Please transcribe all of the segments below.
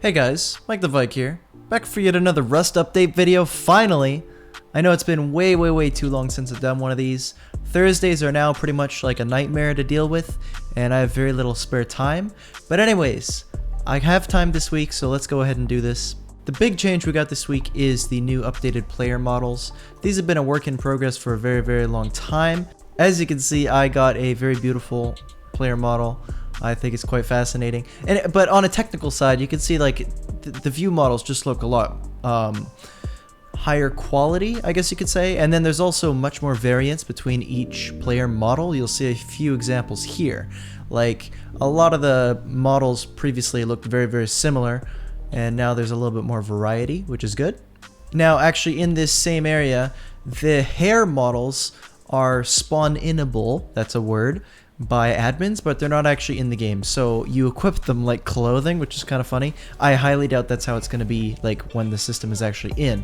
Hey guys, Mike the Vike here, back for yet another Rust update video, finally! I know it's been way too long since I've done one of these. Thursdays are now pretty much like a nightmare to deal with, and I have very little spare time. But anyways, I have time this week, so let's go ahead and do this. The big change we got this week is the new updated player models. These have been a work in progress for a very long time. As you can see, I got a very beautiful player model. I think it's quite fascinating. But on a technical side, you can see like the view models just look a lot higher quality, I guess you could say. And then there's also much more variance between each player model. You'll see a few examples here. Like a lot of the models previously looked very similar, and now there's a little bit more variety, which is good. Now actually in this same area, the hair models are spawn-inable, that's a word, by admins, but they're not actually in the game, so you equip them like clothing, which is kind of funny. I highly doubt that's how it's going to be like when the system is actually in,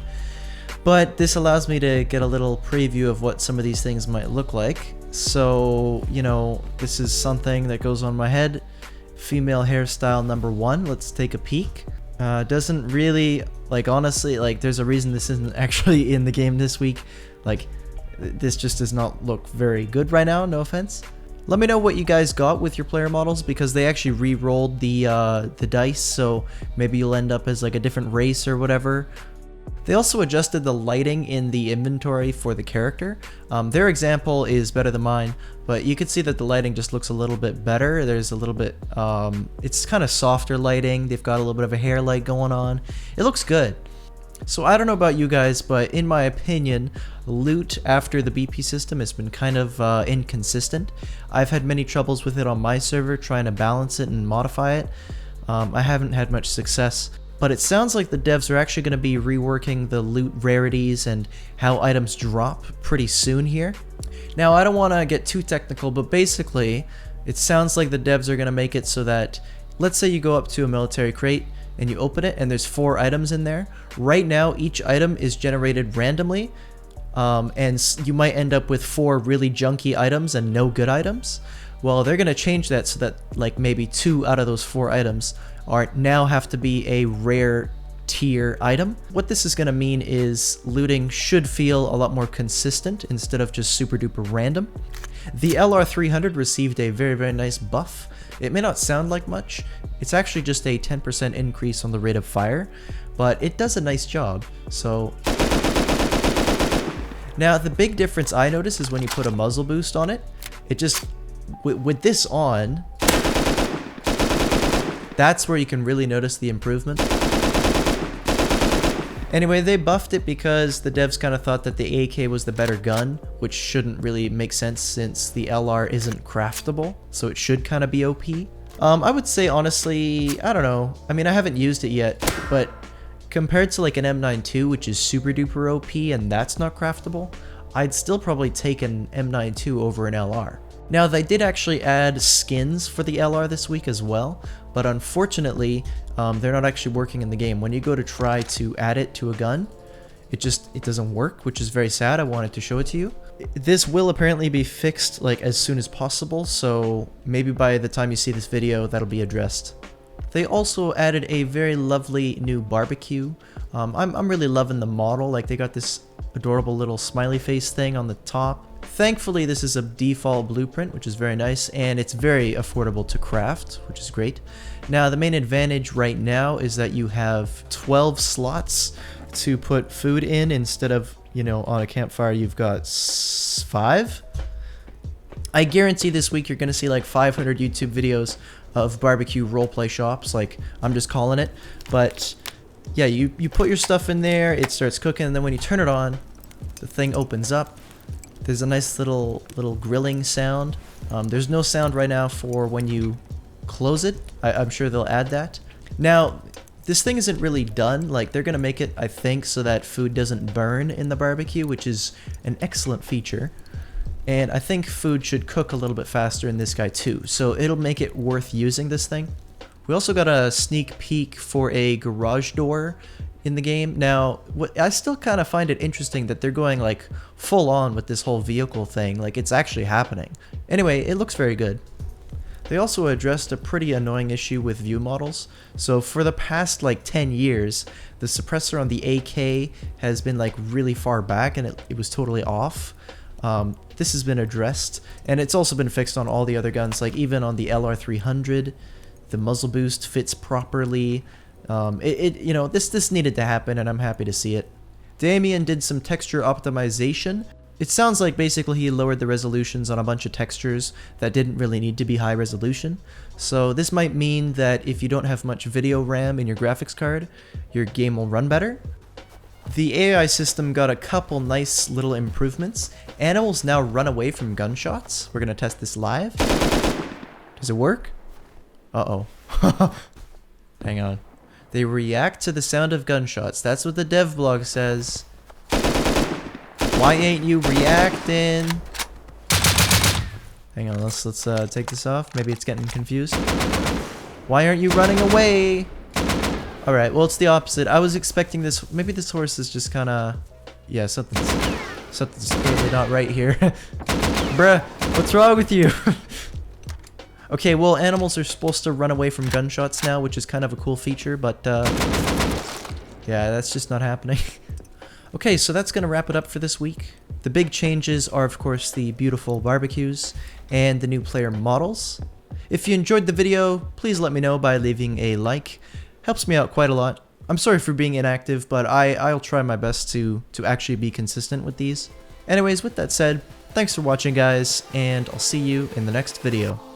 but this allows me to get a little preview of what some of these things might look like. So, you know, this is something that goes on my head. Female hairstyle number 1. Let's take a peek. Doesn't really, like, honestly, like, there's a reason this isn't actually in the game this week. Like, this just does not look very good right now, no offense. Let me know what you guys got with your player models, because they actually re-rolled the dice, so maybe you'll end up as like a different race or whatever. They also adjusted the lighting in the inventory for the character. Their example is better than mine, but you can see that the lighting just looks a little bit better. There's a little bit, it's kind of softer lighting. They've got a little bit of a hair light going on. It looks good. So I don't know about you guys, but in my opinion, loot after the BP system has been kind of inconsistent. I've had many troubles with it on my server trying to balance it and modify it. I haven't had much success, but it sounds like the devs are actually going to be reworking the loot rarities and how items drop pretty soon here. Now I don't want to get too technical, but basically it sounds like the devs are going to make it so that, let's say you go up to a military crate and you open it and there's 4 items in there. Right now each item is generated randomly, and you might end up with 4 really junky items and no good items. Well, they're gonna change that so that like maybe 2 out of those 4 items now have to be a rare tier item. What this is gonna mean is looting should feel a lot more consistent instead of just super duper random. The LR300 received a very nice buff. It may not sound like much, it's actually just a 10% increase on the rate of fire, but it does a nice job, so. Now the big difference I notice is when you put a muzzle boost on it, it just, with this on, that's where you can really notice the improvement. Anyway, they buffed it because the devs kind of thought that the AK was the better gun, which shouldn't really make sense since the LR isn't craftable, so it should kind of be OP. I would say honestly, I don't know, I mean I haven't used it yet, but compared to like an M92, which is super duper OP and that's not craftable, I'd still probably take an M92 over an LR. Now they did actually add skins for the LR this week as well, but unfortunately they're not actually working in the game. When you go to try to add it to a gun, it doesn't work, which is very sad. I wanted to show it to you. This will apparently be fixed like as soon as possible, so maybe by the time you see this video that'll be addressed. They also added a very lovely new barbecue. I'm really loving the model. Like they got this adorable little smiley face thing on the top. Thankfully this is a default blueprint, which is very nice, and it's very affordable to craft, which is great. Now the main advantage right now is that you have 12 slots to put food in instead of, you know, on a campfire you've got 5. I guarantee this week you're gonna see like 500 YouTube videos of barbecue roleplay shops, like I'm just calling it. But yeah, you put your stuff in there, it starts cooking, and then when you turn it on, the thing opens up. There's a nice little grilling sound. There's no sound right now for when you close it. I'm sure they'll add that. Now, this thing isn't really done. Like they're gonna make it, I think, so that food doesn't burn in the barbecue, which is an excellent feature. And I think food should cook a little bit faster in this guy too, so it'll make it worth using this thing. We also got a sneak peek for a garage door in the game. Now, I still kind of find it interesting that they're going like full on with this whole vehicle thing, like it's actually happening. Anyway, it looks very good. They also addressed a pretty annoying issue with view models. So for the past like 10 years, the suppressor on the AK has been like really far back and it was totally off. This has been addressed, and it's also been fixed on all the other guns, like even on the LR300, the muzzle boost fits properly. You know, this needed to happen, and I'm happy to see it. Damien did some texture optimization. It sounds like basically he lowered the resolutions on a bunch of textures that didn't really need to be high resolution. So this might mean that if you don't have much video RAM in your graphics card, your game will run better. The AI system got a couple nice little improvements. Animals now run away from gunshots. We're gonna test this live. Does it work? Uh-oh. Hang on. They react to the sound of gunshots. That's what the dev blog says. Why ain't you reacting? Hang on, let's take this off. Maybe it's getting confused. Why aren't you running away? Alright, well, it's the opposite. I was expecting this. Maybe this horse is just kind of... Yeah, something's clearly not right here. Bruh, what's wrong with you? Okay, well, animals are supposed to run away from gunshots now, which is kind of a cool feature, but yeah, that's just not happening. Okay, so that's going to wrap it up for this week. The big changes are, of course, the beautiful barbecues and the new player models. If you enjoyed the video, please let me know by leaving a like. Helps me out quite a lot. I'm sorry for being inactive, but I'll try my best to actually be consistent with these. Anyways, with that said, thanks for watching, guys, and I'll see you in the next video.